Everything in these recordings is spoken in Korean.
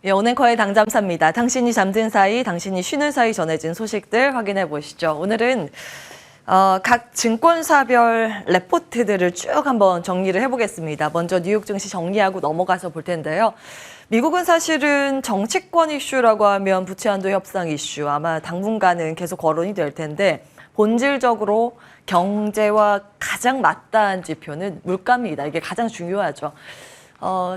예, 온앵커의 당잠사입니다. 당신이 잠든 사이, 당신이 쉬는 사이 전해진 소식들 확인해 보시죠. 오늘은 각 증권사별 레포트들을 쭉 한번 정리를 해보겠습니다. 먼저 뉴욕 증시 정리하고 넘어가서 볼 텐데요. 미국은 사실은 정치권 이슈라고 하면 부채 한도 협상 이슈 아마 당분간은 계속 거론이 될 텐데 본질적으로 경제와 가장 맞닿은 지표는 물가입니다. 이게 가장 중요하죠.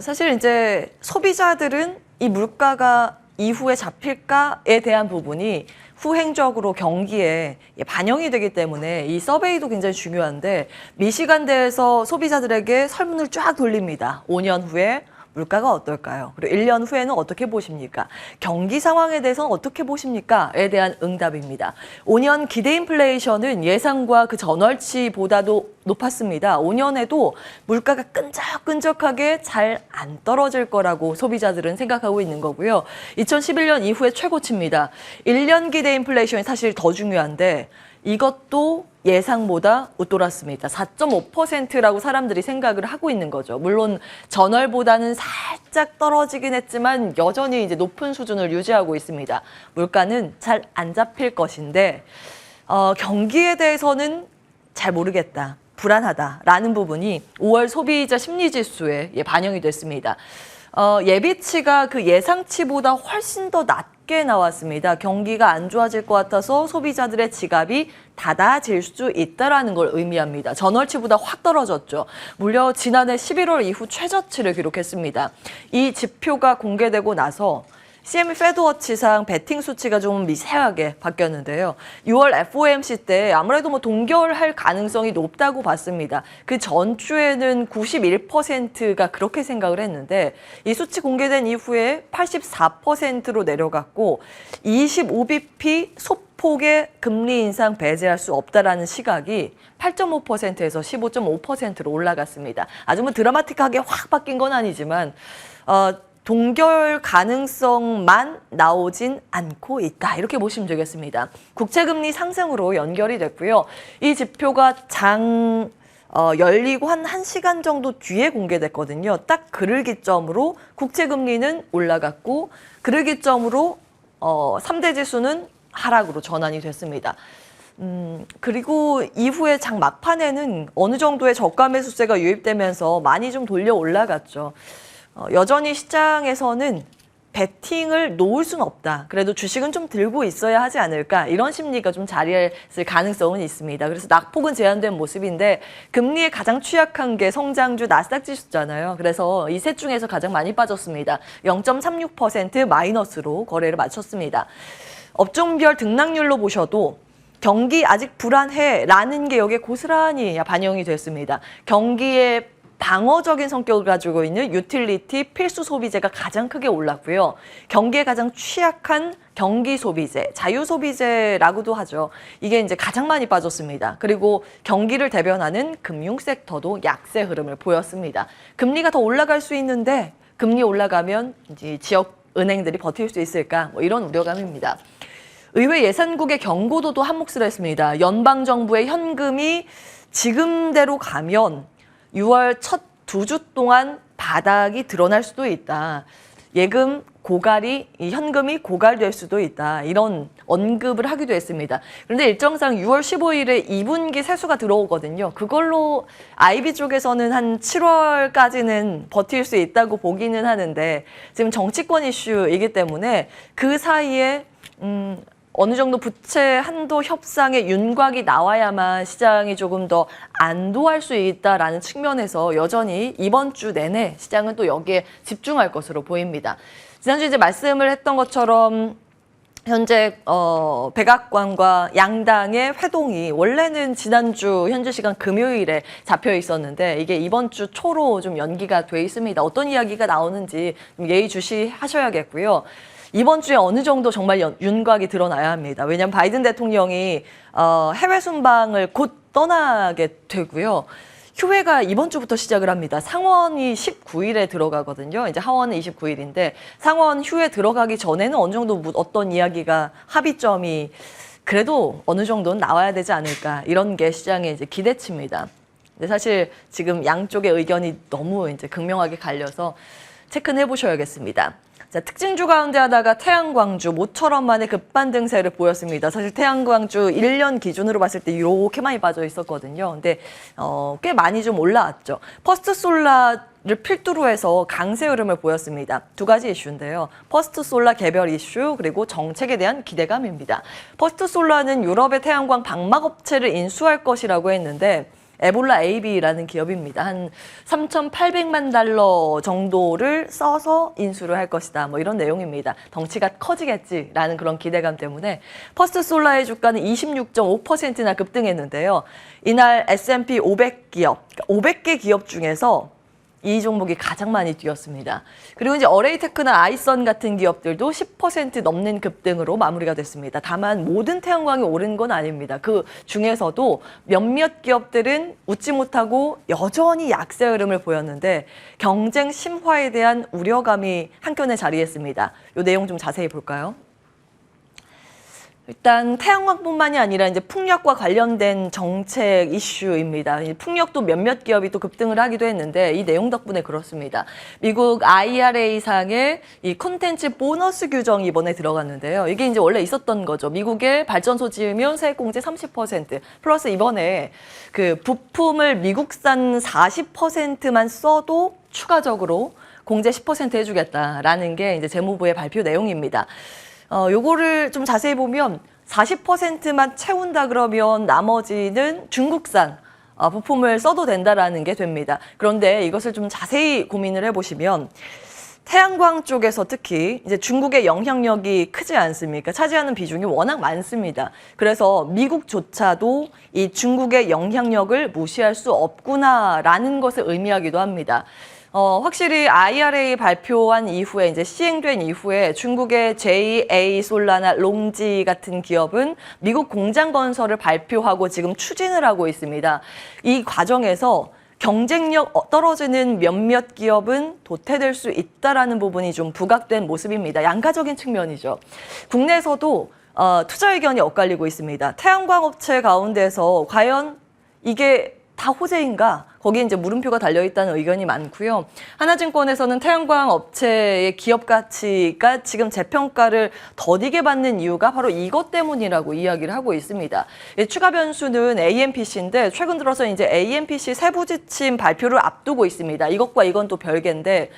사실 이제 소비자들은 이 물가가 이후에 잡힐까에 대한 부분이 후행적으로 경기에 반영이 되기 때문에 이 서베이도 굉장히 중요한데 미시간대에서 소비자들에게 설문을 쫙 돌립니다. 5년 후에 물가가 어떨까요? 그리고 1년 후에는 어떻게 보십니까? 경기 상황에 대해서는 어떻게 보십니까?에 대한 응답입니다. 5년 기대 인플레이션은 예상과 그 전월치보다도 높았습니다. 5년에도 물가가 끈적끈적하게 잘 안 떨어질 거라고 소비자들은 생각하고 있는 거고요. 2011년 이후에 최고치입니다. 1년 기대 인플레이션이 사실 더 중요한데 이것도 예상보다 웃돌았습니다. 4.5%라고 사람들이 생각을 하고 있는 거죠. 물론 전월보다는 살짝 떨어지긴 했지만 여전히 이제 높은 수준을 유지하고 있습니다. 물가는 잘 안 잡힐 것인데 경기에 대해서는 잘 모르겠다. 불안하다라는 부분이 5월 소비자 심리지수에 반영이 됐습니다. 예비치가 그 예상치보다 훨씬 더 낮게 나왔습니다. 경기가 안 좋아질 것 같아서 소비자들의 지갑이 닫아질 수 있다는 걸 의미합니다. 전월치보다 확 떨어졌죠. 무려 지난해 11월 이후 최저치를 기록했습니다. 이 지표가 공개되고 나서 CME 패드워치상 베팅 수치가 좀 미세하게 바뀌었는데요. 6월 FOMC 때 아무래도 동결할 가능성이 높다고 봤습니다. 그 전주에는 91%가 그렇게 생각을 했는데 이 수치 공개된 이후에 84%로 내려갔고 25bp 소폭의 금리 인상 배제할 수 없다라는 시각이 8.5%에서 15.5%로 올라갔습니다. 아주 드라마틱하게 확 바뀐 건 아니지만 동결 가능성만 나오진 않고 있다. 이렇게 보시면 되겠습니다. 국채금리 상승으로 연결이 됐고요. 이 지표가 열리고 한 1시간 정도 뒤에 공개됐거든요. 딱 그를 기점으로 국채금리는 올라갔고 그를 기점으로 3대 지수는 하락으로 전환이 됐습니다. 그리고 이후에 장 막판에는 어느 정도의 저가 매수세가 유입되면서 많이 좀 돌려 올라갔죠. 여전히 시장에서는 베팅을 놓을 수는 없다. 그래도 주식은 좀 들고 있어야 하지 않을까. 이런 심리가 좀 자리했을 가능성은 있습니다. 그래서 낙폭은 제한된 모습인데 금리에 가장 취약한 게 성장주 나스닥 지수잖아요. 그래서 이 셋 중에서 가장 많이 빠졌습니다. 0.36% 마이너스로 거래를 마쳤습니다. 업종별 등락률로 보셔도 경기 아직 불안해라는 게 여기에 고스란히 반영이 됐습니다. 경기에 방어적인 성격을 가지고 있는 유틸리티 필수 소비재가 가장 크게 올랐고요. 경기에 가장 취약한 경기 소비재, 자유 소비재라고도 하죠. 이게 이제 가장 많이 빠졌습니다. 그리고 경기를 대변하는 금융 섹터도 약세 흐름을 보였습니다. 금리가 더 올라갈 수 있는데 금리 올라가면 이제 지역 은행들이 버틸 수 있을까? 이런 우려감입니다. 의회 예산국의 경고도도 한몫을 했습니다. 연방 정부의 현금이 지금대로 가면 6월 첫 2주 동안 바닥이 드러날 수도 있다. 예금 고갈이, 현금이 고갈될 수도 있다. 이런 언급을 하기도 했습니다. 그런데 일정상 6월 15일에 2분기 세수가 들어오거든요. 그걸로 IB 쪽에서는 한 7월까지는 버틸 수 있다고 보기는 하는데 지금 정치권 이슈이기 때문에 그 사이에 어느 정도 부채 한도 협상의 윤곽이 나와야만 시장이 조금 더 안도할 수 있다라는 측면에서 여전히 이번 주 내내 시장은 또 여기에 집중할 것으로 보입니다. 지난주 이제 말씀을 했던 것처럼 현재 백악관과 양당의 회동이 원래는 지난주 현지 시간 금요일에 잡혀 있었는데 이게 이번 주 초로 좀 연기가 돼 있습니다. 어떤 이야기가 나오는지 예의주시하셔야겠고요. 이번 주에 어느 정도 정말 윤곽이 드러나야 합니다. 왜냐하면 바이든 대통령이 해외 순방을 곧 떠나게 되고요. 휴회가 이번 주부터 시작을 합니다. 상원이 19일에 들어가거든요. 이제 하원은 29일인데 상원 휴회 들어가기 전에는 어느 정도 어떤 이야기가 합의점이 그래도 어느 정도는 나와야 되지 않을까 이런 게 시장의 이제 기대치입니다. 근데 사실 지금 양쪽의 의견이 너무 이제 극명하게 갈려서 체크는 해보셔야겠습니다. 자, 특징주 가운데 하나가 태양광주 모처럼 만에 급반등세를 보였습니다. 사실 태양광주 1년 기준으로 봤을 때 이렇게 많이 빠져 있었거든요. 근데 꽤 많이 좀 올라왔죠. 퍼스트솔라를 필두로 해서 강세 흐름을 보였습니다. 두 가지 이슈인데요. 퍼스트솔라 개별 이슈 그리고 정책에 대한 기대감입니다. 퍼스트솔라는 유럽의 태양광 방막업체를 인수할 것이라고 했는데 에볼라 AB라는 기업입니다. 한 3,800만 달러 정도를 써서 인수를 할 것이다. 뭐 이런 내용입니다. 덩치가 커지겠지라는 그런 기대감 때문에 퍼스트솔라의 주가는 26.5%나 급등했는데요. 이날 S&P 500 기업, 500개 기업 중에서 이 종목이 가장 많이 뛰었습니다. 그리고 이제 어레이테크나 아이선 같은 기업들도 10% 넘는 급등으로 마무리가 됐습니다. 다만 모든 태양광이 오른 건 아닙니다. 그 중에서도 몇몇 기업들은 웃지 못하고 여전히 약세 흐름을 보였는데 경쟁 심화에 대한 우려감이 한켠에 자리했습니다. 이 내용 좀 자세히 볼까요? 일단 태양광뿐만이 아니라 이제 풍력과 관련된 정책 이슈입니다. 풍력도 몇몇 기업이 또 급등을 하기도 했는데 이 내용 덕분에 그렇습니다. 미국 IRA상의 이 콘텐츠 보너스 규정이 이번에 들어갔는데요. 이게 이제 원래 있었던 거죠. 미국에 발전소 지으면 세액공제 30% 플러스 이번에 그 부품을 미국산 40%만 써도 추가적으로 공제 10% 해주겠다라는 게 이제 재무부의 발표 내용입니다. 요거를 좀 자세히 보면 40%만 채운다 그러면 나머지는 중국산 부품을 써도 된다라는 게 됩니다. 그런데 이것을 좀 자세히 고민을 해보시면 태양광 쪽에서 특히 이제 중국의 영향력이 크지 않습니까? 차지하는 비중이 워낙 많습니다. 그래서 미국조차도 이 중국의 영향력을 무시할 수 없구나라는 것을 의미하기도 합니다. 확실히 IRA 발표한 이후에 이제 시행된 이후에 중국의 JA 솔라나 롱지 같은 기업은 미국 공장 건설을 발표하고 지금 추진을 하고 있습니다. 이 과정에서 경쟁력 떨어지는 몇몇 기업은 도태될 수 있다라는 부분이 좀 부각된 모습입니다. 양가적인 측면이죠. 국내에서도 투자 의견이 엇갈리고 있습니다. 태양광 업체 가운데서 과연 이게 다 호재인가? 거기에 이제 물음표가 달려있다는 의견이 많고요. 하나증권에서는 태양광 업체의 기업 가치가 지금 재평가를 더디게 받는 이유가 바로 이것 때문이라고 이야기를 하고 있습니다. 추가 변수는 AMPC인데 최근 들어서 이제 AMPC 세부 지침 발표를 앞두고 있습니다. 이것과 이건 또 별개인데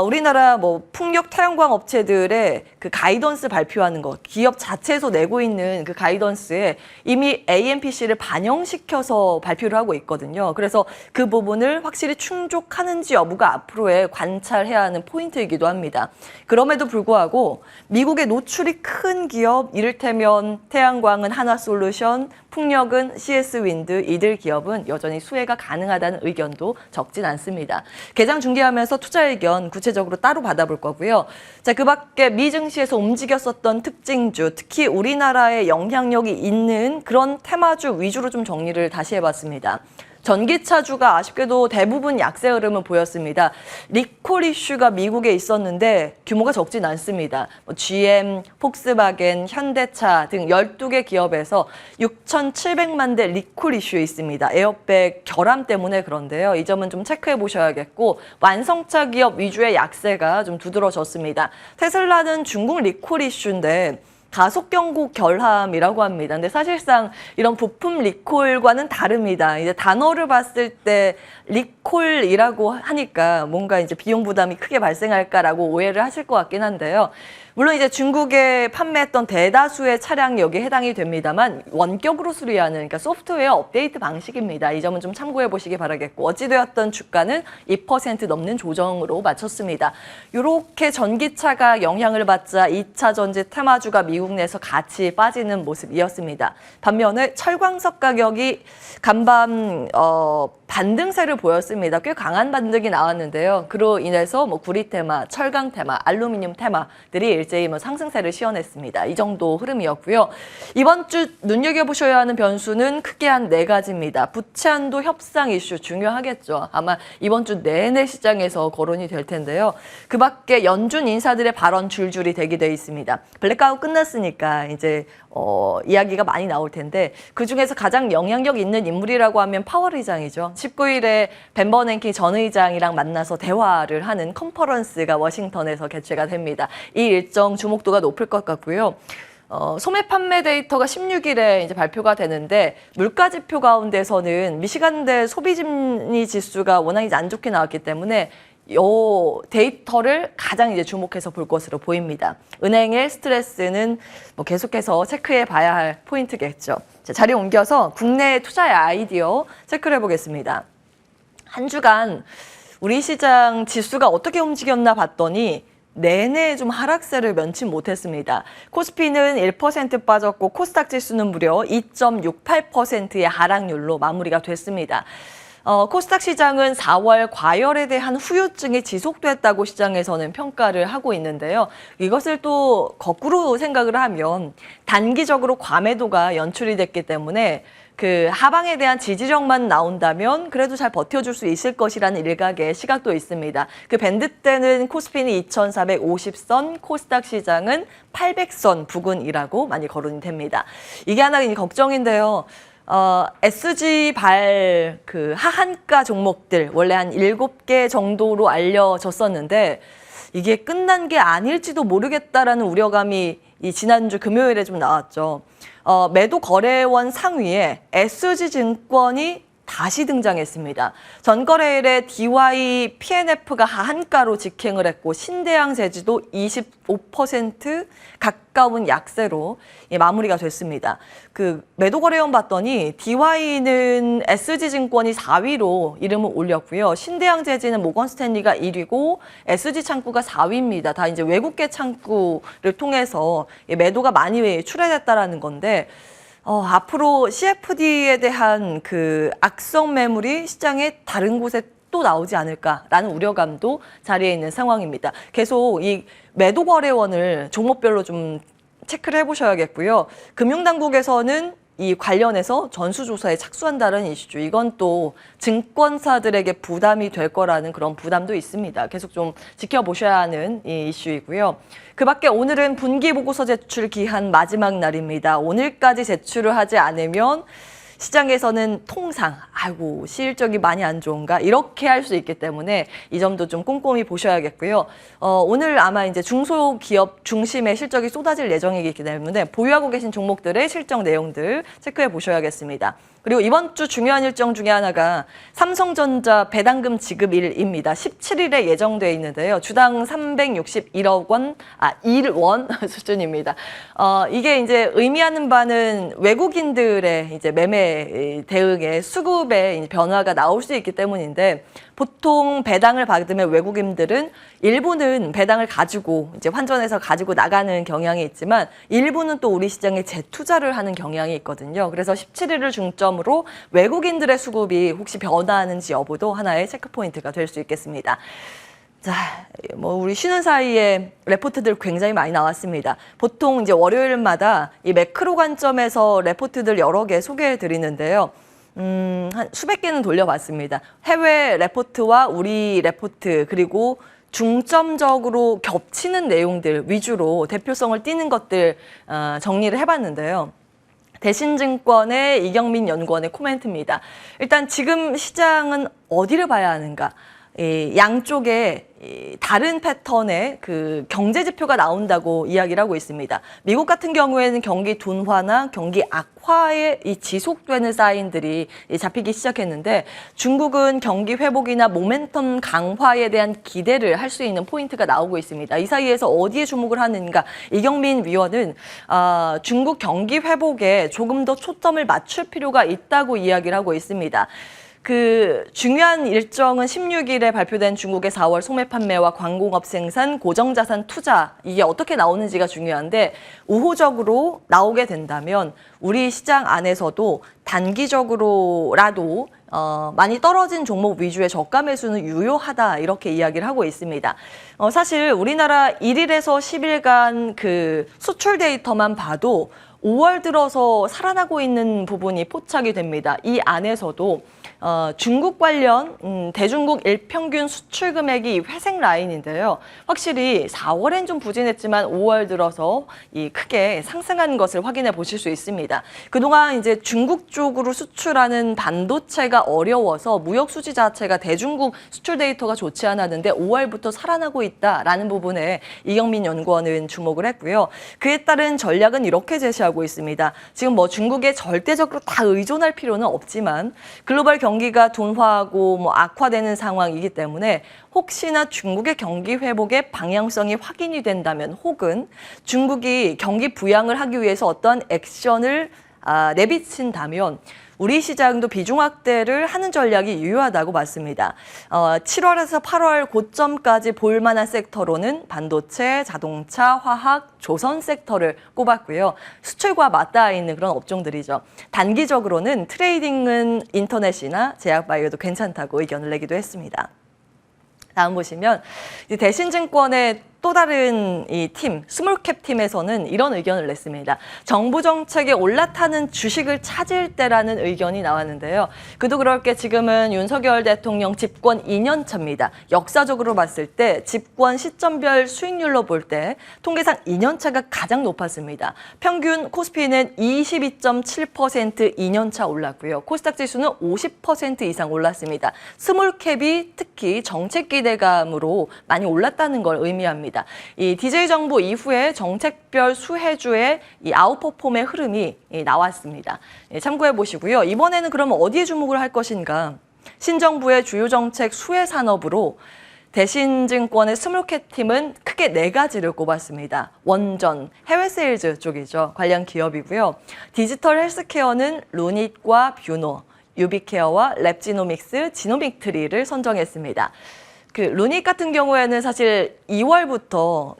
우리나라 뭐 풍력 태양광 업체들의 그 가이던스 발표하는 것, 기업 자체에서 내고 있는 그 가이던스에 이미 AMPC를 반영시켜서 발표를 하고 있거든요. 그래서 그 부분을 확실히 충족하는지 여부가 앞으로의 관찰해야 하는 포인트이기도 합니다. 그럼에도 불구하고 미국의 노출이 큰 기업, 이를테면 태양광은 하나솔루션, 풍력은 CS-윈드, 이들 기업은 여전히 수혜가 가능하다는 의견도 적진 않습니다. 개장 중계하면서 투자 의견 구체적으로 따로 받아볼 거고요. 자, 그 밖에 미 증시에서 움직였었던 특징주, 특히 우리나라에 영향력이 있는 그런 테마주 위주로 좀 정리를 다시 해봤습니다. 전기차주가 아쉽게도 대부분 약세 흐름을 보였습니다. 리콜 이슈가 미국에 있었는데 규모가 적진 않습니다. GM, 폭스바겐, 현대차 등 12개 기업에서 6,700만 대 리콜 이슈 있습니다. 에어백 결함 때문에 그런데요. 이 점은 좀 체크해 보셔야겠고 완성차 기업 위주의 약세가 좀 두드러졌습니다. 테슬라는 중국 리콜 이슈인데 가속 경고 결함이라고 합니다. 근데 사실상 이런 부품 리콜과는 다릅니다. 이제 단어를 봤을 때 리콜이라고 하니까 뭔가 이제 비용 부담이 크게 발생할까라고 오해를 하실 것 같긴 한데요. 물론 이제 중국에 판매했던 대다수의 차량이 여기에 해당이 됩니다만 원격으로 수리하는 그러니까 소프트웨어 업데이트 방식입니다. 이 점은 좀 참고해 보시기 바라겠고 어찌되었던 주가는 2% 넘는 조정으로 마쳤습니다. 이렇게 전기차가 영향을 받자 2차 전지 테마주가 미국 내에서 같이 빠지는 모습이었습니다. 반면에 철광석 가격이 간밤 반등세를 보였습니다. 꽤 강한 반등이 나왔는데요. 그로 인해서 뭐 구리 테마, 철강 테마, 알루미늄 테마들이 일제히 뭐 상승세를 시현했습니다. 이 정도 흐름이었고요. 이번 주 눈여겨보셔야 하는 변수는 크게 한 4가지입니다. 부채한도 협상 이슈 중요하겠죠. 아마 이번 주 내내 시장에서 거론이 될 텐데요. 그 밖에 연준 인사들의 발언 줄줄이 대기돼 있습니다. 블랙아웃 끝났으니까 이제 이야기가 많이 나올 텐데 그중에서 가장 영향력 있는 인물이라고 하면 파월 의장이죠. 19일에 벤 버냉키 전 의장이랑 만나서 대화를 하는 컨퍼런스가 워싱턴에서 개최가 됩니다. 이 일정 주목도가 높을 것 같고요. 소매 판매 데이터가 16일에 이제 발표가 되는데 물가 지표 가운데서는 미시간대 소비심리 지수가 워낙 이제 안 좋게 나왔기 때문에 이 데이터를 가장 이제 주목해서 볼 것으로 보입니다. 은행의 스트레스는 뭐 계속해서 체크해 봐야 할 포인트겠죠. 자, 자리 옮겨서 국내 투자의 아이디어 체크를 해보겠습니다. 한 주간 우리 시장 지수가 어떻게 움직였나 봤더니 내내 좀 하락세를 면치 못했습니다. 코스피는 1% 빠졌고 코스닥 지수는 무려 2.68%의 하락률로 마무리가 됐습니다. 코스닥 시장은 4월 과열에 대한 후유증이 지속됐다고 시장에서는 평가를 하고 있는데요. 이것을 또 거꾸로 생각을 하면 단기적으로 과매도가 연출이 됐기 때문에 그 하방에 대한 지지력만 나온다면 그래도 잘 버텨줄 수 있을 것이라는 일각의 시각도 있습니다. 그 밴드 때는 코스피는 2,450선, 코스닥 시장은 800선 부근이라고 많이 거론이 됩니다. 이게 하나 걱정인데요. SG 그 하한가 종목들 원래 한 7개 정도로 알려졌었는데 이게 끝난 게 아닐지도 모르겠다라는 우려감이 이 지난주 금요일에 좀 나왔죠. 매도 거래원 상위에 SG증권이 다시 등장했습니다. 전거래일에 DY, PNF가 하한가로 직행을 했고 신대양제지도 25% 가까운 약세로 마무리가 됐습니다. 그 매도 거래원 봤더니 DY는 SG증권이 4위로 이름을 올렸고요. 신대양제지는 모건스탠리가 1위고 SG창구가 4위입니다. 다 이제 외국계 창구를 통해서 매도가 많이 출회됐다라는 건데 앞으로 CFD에 대한 그 악성 매물이 시장의 다른 곳에 또 나오지 않을까라는 우려감도 자리에 있는 상황입니다. 계속 이 매도 거래원을 종목별로 좀 체크를 해보셔야겠고요. 금융당국에서는 이 관련해서 전수조사에 착수한다는 이슈죠. 이건 또 증권사들에게 부담이 될 거라는 그런 부담도 있습니다. 계속 좀 지켜보셔야 하는 이 이슈이고요. 그 밖에 오늘은 분기보고서 제출 기한 마지막 날입니다. 오늘까지 제출을 하지 않으면 시장에서는 통상 아이고 실적이 많이 안 좋은가 이렇게 할 수 있기 때문에 이 점도 좀 꼼꼼히 보셔야겠고요. 오늘 아마 이제 중소기업 중심의 실적이 쏟아질 예정이기 때문에 보유하고 계신 종목들의 실적 내용들 체크해 보셔야겠습니다. 그리고 이번 주 중요한 일정 중에 하나가 삼성전자 배당금 지급일입니다. 17일에 예정돼 있는데요. 주당 361억 원, 1원 수준입니다. 이게 이제 의미하는 바는 외국인들의 이제 매매 대응에 수급의 변화가 나올 수 있기 때문인데 보통 배당을 받으면 외국인들은 일부는 배당을 가지고 이제 환전해서 가지고 나가는 경향이 있지만 일부는 또 우리 시장에 재투자를 하는 경향이 있거든요. 그래서 17일을 중점으로 외국인들의 수급이 혹시 변화하는지 여부도 하나의 체크 포인트가 될 수 있겠습니다. 자, 뭐 우리 쉬는 사이에 레포트들 굉장히 많이 나왔습니다. 보통 이제 월요일마다 이 매크로 관점에서 레포트들 여러 개 소개해 드리는데요. 한 수백 개는 돌려봤습니다. 해외 레포트와 우리 레포트 그리고 중점적으로 겹치는 내용들 위주로 대표성을 띠는 것들 정리를 해봤는데요. 대신증권의 이경민 연구원의 코멘트입니다. 일단 지금 시장은 어디를 봐야 하는가? 양쪽에 다른 패턴의 그 경제 지표가 나온다고 이야기를 하고 있습니다. 미국 같은 경우에는 경기 둔화나 경기 악화에 지속되는 사인들이 잡히기 시작했는데 중국은 경기 회복이나 모멘텀 강화에 대한 기대를 할 수 있는 포인트가 나오고 있습니다. 이 사이에서 어디에 주목을 하는가? 이경민 위원은 중국 경기 회복에 조금 더 초점을 맞출 필요가 있다고 이야기를 하고 있습니다. 그 중요한 일정은 16일에 발표된 중국의 4월 소매 판매와 광공업 생산, 고정자산 투자 이게 어떻게 나오는지가 중요한데 우호적으로 나오게 된다면 우리 시장 안에서도 단기적으로라도 많이 떨어진 종목 위주의 저가 매수는 유효하다 이렇게 이야기를 하고 있습니다. 사실 우리나라 1일에서 10일간 그 수출 데이터만 봐도 5월 들어서 살아나고 있는 부분이 포착이 됩니다. 이 안에서도 중국 관련 대중국 일평균 수출 금액이 회색 라인인데요. 확실히 4월엔 좀 부진했지만 5월 들어서 크게 상승한 것을 확인해 보실 수 있습니다. 그동안 이제 중국 쪽으로 수출하는 반도체가 어려워서 무역 수지 자체가 대중국 수출 데이터가 좋지 않았는데 5월부터 살아나고 있다라는 부분에 이경민 연구원은 주목을 했고요. 그에 따른 전략은 이렇게 제시하고 있습니다. 지금 뭐 중국에 절대적으로 다 의존할 필요는 없지만 글로벌 경기가 둔화하고 악화되는 상황이기 때문에 혹시나 중국의 경기 회복의 방향성이 확인이 된다면 혹은 중국이 경기 부양을 하기 위해서 어떠한 액션을 내비친다면 우리 시장도 비중 확대를 하는 전략이 유효하다고 봤습니다. 7월에서 8월 고점까지 볼 만한 섹터로는 반도체, 자동차, 화학, 조선 섹터를 꼽았고요. 수출과 맞닿아 있는 그런 업종들이죠. 단기적으로는 트레이딩은 인터넷이나 제약바이오도 괜찮다고 의견을 내기도 했습니다. 다음 보시면 대신증권의 또 다른 이 팀, 스몰캡 팀에서는 이런 의견을 냈습니다. 정부 정책에 올라타는 주식을 찾을 때라는 의견이 나왔는데요. 그도 그럴 게 지금은 윤석열 대통령 집권 2년 차입니다. 역사적으로 봤을 때 집권 시점별 수익률로 볼 때 통계상 2년 차가 가장 높았습니다. 평균 코스피는 22.7% 2년 차 올랐고요. 코스닥 지수는 50% 이상 올랐습니다. 스몰캡이 특히 정책 기대감으로 많이 올랐다는 걸 의미합니다. 이 DJ 정부 이후에 정책별 수혜주의 이 아웃퍼폼의 흐름이 나왔습니다. 참고해 보시고요. 이번에는 그러면 어디에 주목을 할 것인가? 신정부의 주요 정책 수혜 산업으로 대신증권의 스몰캡 팀은 크게 4가지를 꼽았습니다. 원전, 해외 세일즈 쪽이죠. 관련 기업이고요. 디지털 헬스케어는 루닛과 뷰노, 유비케어와 랩지노믹스, 지노믹트리를 선정했습니다. 루닛 같은 경우에는 사실 2월부터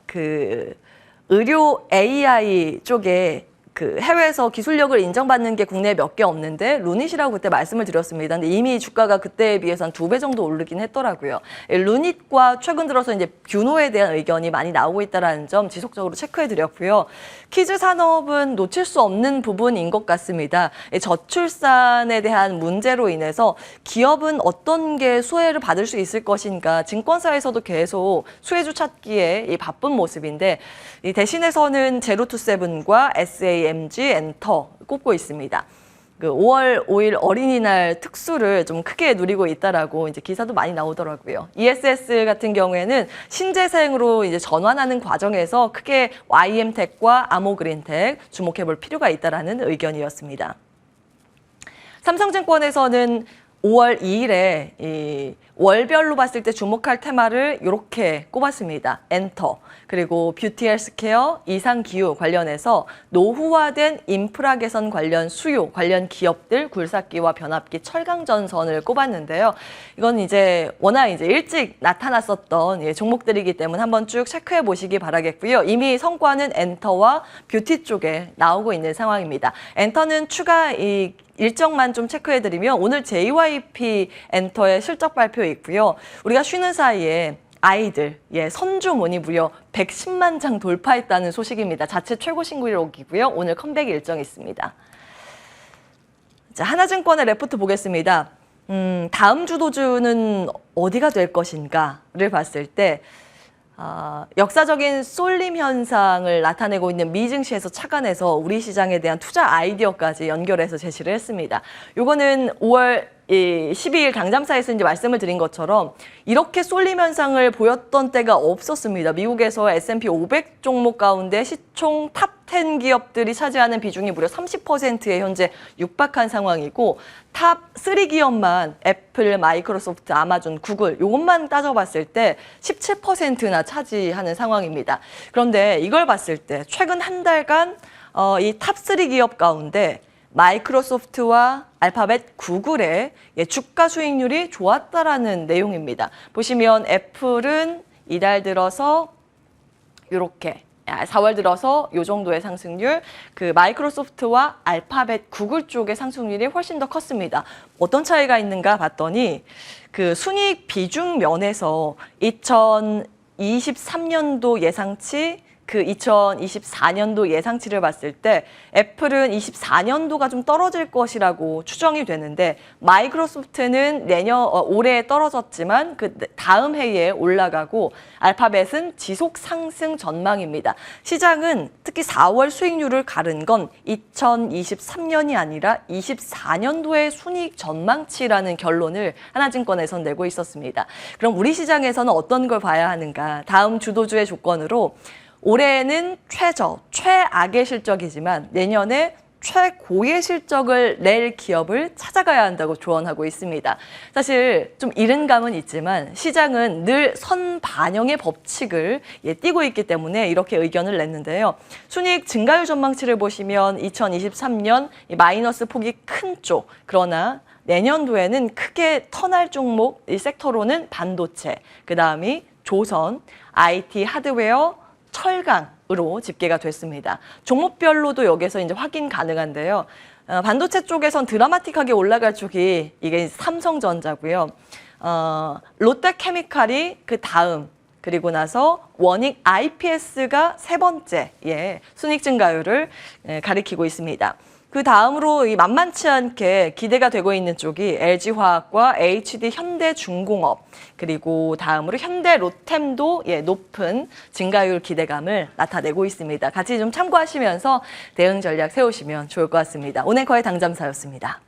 의료 AI 쪽에 해외에서 기술력을 인정받는 게 국내에 몇 개 없는데 루닛이라고 그때 말씀을 드렸습니다. 근데 이미 주가가 그때에 비해서 한 2배 정도 오르긴 했더라고요. 루닛과 최근 들어서 이제 뷰노에 대한 의견이 많이 나오고 있다는 점 지속적으로 체크해 드렸고요. 키즈 산업은 놓칠 수 없는 부분인 것 같습니다. 저출산에 대한 문제로 인해서 기업은 어떤 게 수혜를 받을 수 있을 것인가 증권사에서도 계속 수혜주 찾기에 바쁜 모습인데 대신에서는 제로투세븐과 SAMG, 엔터 꼽고 있습니다. 5월 5일 어린이날 특수를 좀 크게 누리고 있다라고 이제 기사도 많이 나오더라고요. ESS 같은 경우에는 신재생으로 이제 전환하는 과정에서 크게 YM텍과 아모그린텍 주목해볼 필요가 있다라는 의견이었습니다. 삼성증권에서는 5월 2일에 이 월별로 봤을 때 주목할 테마를 이렇게 꼽았습니다. 엔터, 그리고 뷰티 헬스케어, 이상기후 관련해서 노후화된 인프라 개선 관련 수요, 관련 기업들, 굴삭기와 변압기, 철강전선을 꼽았는데요. 이건 이제 워낙 이제 일찍 나타났었던 종목들이기 때문에 한번 쭉 체크해 보시기 바라겠고요. 이미 성과는 엔터와 뷰티 쪽에 나오고 있는 상황입니다. 엔터는 추가 일정만 좀 체크해드리면 오늘 JYP 엔터의 실적 발표 있고요. 우리가 쉬는 사이에 아이들, 선주문이 무려 110만 장 돌파했다는 소식입니다. 자체 최고 신기록이고요. 오늘 컴백 일정이 있습니다. 자, 하나증권의 레포트 보겠습니다. 다음 주도주는 어디가 될 것인가를 봤을 때 역사적인 쏠림 현상을 나타내고 있는 미 증시에서 착안해서 우리 시장에 대한 투자 아이디어까지 연결해서 제시를 했습니다. 요거는 5월 12일 강잠사에서 이제 말씀을 드린 것처럼 이렇게 쏠림 현상을 보였던 때가 없었습니다. 미국에서 S&P 500 종목 가운데 시총 탑 10 기업들이 차지하는 비중이 무려 30%에 현재 육박한 상황이고 탑 3 기업만 애플, 마이크로소프트, 아마존, 구글 이것만 따져봤을 때 17%나 차지하는 상황입니다. 그런데 이걸 봤을 때 최근 한 달간 이 탑 3 기업 가운데 마이크로소프트와 알파벳, 구글의 주가 수익률이 좋았다라는 내용입니다. 보시면 애플은 이달 들어서 이렇게 4월 들어서 이 정도의 상승률, 마이크로소프트와 알파벳, 구글 쪽의 상승률이 훨씬 더 컸습니다. 어떤 차이가 있는가 봤더니 순이익 비중 면에서 2023년도 예상치 그 2024년도 예상치를 봤을 때 애플은 24년도가 좀 떨어질 것이라고 추정이 되는데 마이크로소프트는 올해 떨어졌지만 그 다음 해에 올라가고 알파벳은 지속 상승 전망입니다. 시장은 특히 4월 수익률을 가른 건 2023년이 아니라 24년도의 순이익 전망치라는 결론을 하나증권에선 내고 있었습니다. 그럼 우리 시장에서는 어떤 걸 봐야 하는가? 다음 주도주의 조건으로 올해는 최악의 실적이지만 내년에 최고의 실적을 낼 기업을 찾아가야 한다고 조언하고 있습니다. 사실 좀 이른 감은 있지만 시장은 늘 선반영의 법칙을 띠고 있기 때문에 이렇게 의견을 냈는데요. 순이익 증가율 전망치를 보시면 2023년 마이너스 폭이 큰 쪽, 그러나 내년도에는 크게 턴할 종목, 이 섹터로는 반도체, 그 다음이 조선, IT 하드웨어, 철강으로 집계가 됐습니다. 종목별로도 여기서 이제 확인 가능한데요. 반도체 쪽에선 드라마틱하게 올라갈 쪽이 이게 삼성전자고요. 롯데케미칼이 그 다음, 그리고 나서 원익 IPS가 세 번째 순이익 증가율을 가리키고 있습니다. 그 다음으로 이 만만치 않게 기대가 되고 있는 쪽이 LG화학과 HD 현대중공업, 그리고 다음으로 현대로템도 높은 증가율 기대감을 나타내고 있습니다. 같이 좀 참고하시면서 대응 전략 세우시면 좋을 것 같습니다. 오늘 거의 당첨사였습니다.